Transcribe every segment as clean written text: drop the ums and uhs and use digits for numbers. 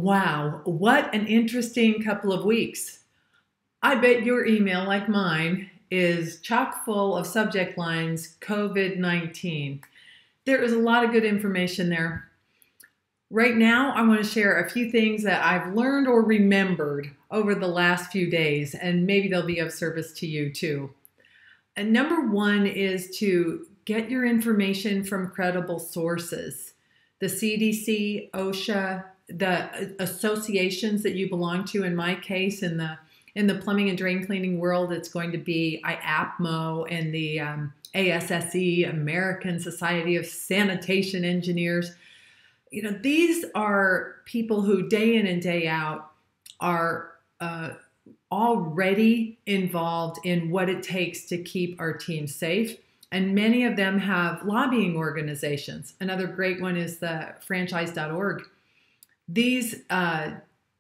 Wow, what an interesting couple of weeks. I bet your email, like mine, is chock full of subject lines COVID-19. There is a lot of good information there. Right now, I want to share a few things that I've learned or remembered over the last few days, and maybe they'll be of service to you too. And number one is to get your information from credible sources. The CDC, OSHA, the associations that you belong to. In my case, in the plumbing and drain cleaning world, it's going to be IAPMO and the ASSE, American Society of Sanitation Engineers. You know, these are people who day in and day out are already involved in what it takes to keep our team safe. And many of them have lobbying organizations. Another great one is the franchise.org. These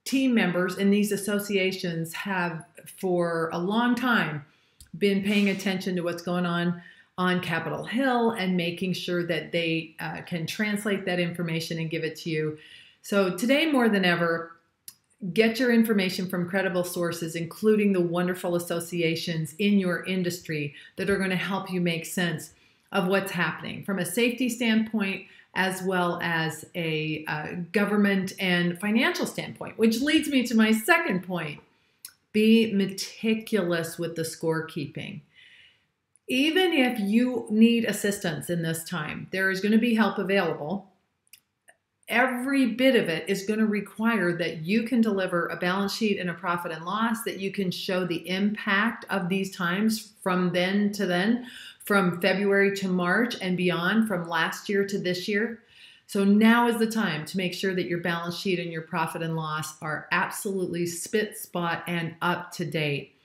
team members in these associations have for a long time been paying attention to what's going on Capitol Hill and making sure that they can translate that information and give it to you. So today more than ever, get your information from credible sources, including the wonderful associations in your industry that are going to help you make sense of what's happening from a safety standpoint as well as a government and financial standpoint, which leads me to my second point. Be meticulous with the scorekeeping. Even if you need assistance in this time, there is going to be help available. Every bit of it is going to require that you can deliver a balance sheet and a profit and loss, that you can show the impact of these times from then to then, from February to March and beyond, from last year to this year. So now is the time to make sure that your balance sheet and your profit and loss are absolutely spit, spot, and up to date.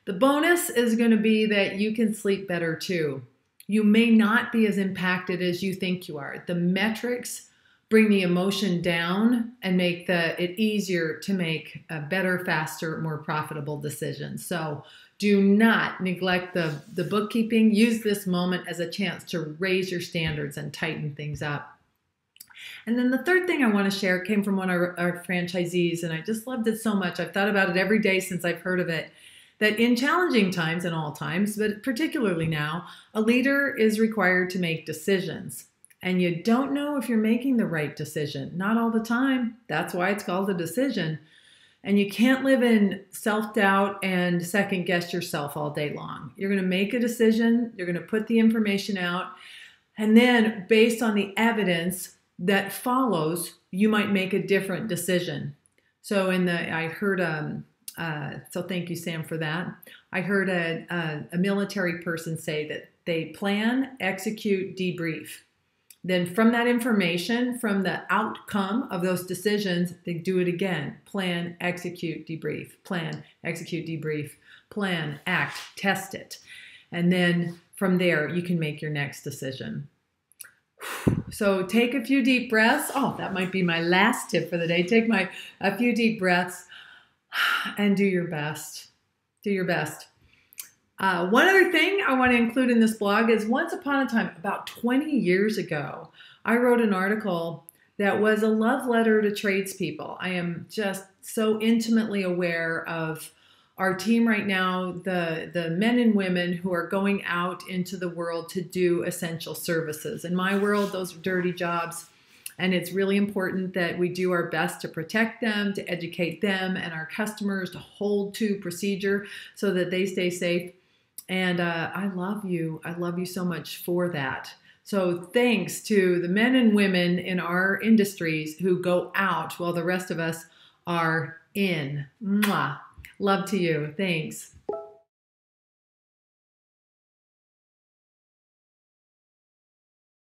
The bonus is going to be that you can sleep better too. You may not be as impacted as you think you are. The metrics bring the emotion down and make it easier to make a better, faster, more profitable decisions. So do not neglect the bookkeeping. Use this moment as a chance to raise your standards and tighten things up. And then the third thing I want to share came from one of our franchisees, and I just loved it so much. I've thought about it every day since I've heard of it, that in challenging times and all times, but particularly now, a leader is required to make decisions. And you don't know if you're making the right decision. Not all the time. That's why it's called a decision. And you can't live in self-doubt and second guess yourself all day long. You're going to make a decision. You're going to put the information out. And then based on the evidence that follows, you might make a different decision. So I heard, so thank you, Sam, for that. I heard a military person say that they plan, execute, debrief. Then from that information, from the outcome of those decisions, they do it again. Plan, execute, debrief. Plan, execute, debrief. Plan, act, test it. And then from there, you can make your next decision. So take a few deep breaths. Oh, that might be my last tip for the day. Take a few deep breaths and do your best. Do your best. One other thing I want to include in this blog is once upon a time, about 20 years ago, I wrote an article that was a love letter to tradespeople. I am just so intimately aware of our team right now, the men and women who are going out into the world to do essential services. In my world, those are dirty jobs. And it's really important that we do our best to protect them, to educate them and our customers, to hold to procedure so that they stay safe. And I love you. I love you so much for that. So thanks to the men and women in our industries who go out while the rest of us are in. Mwah. Love to you. Thanks.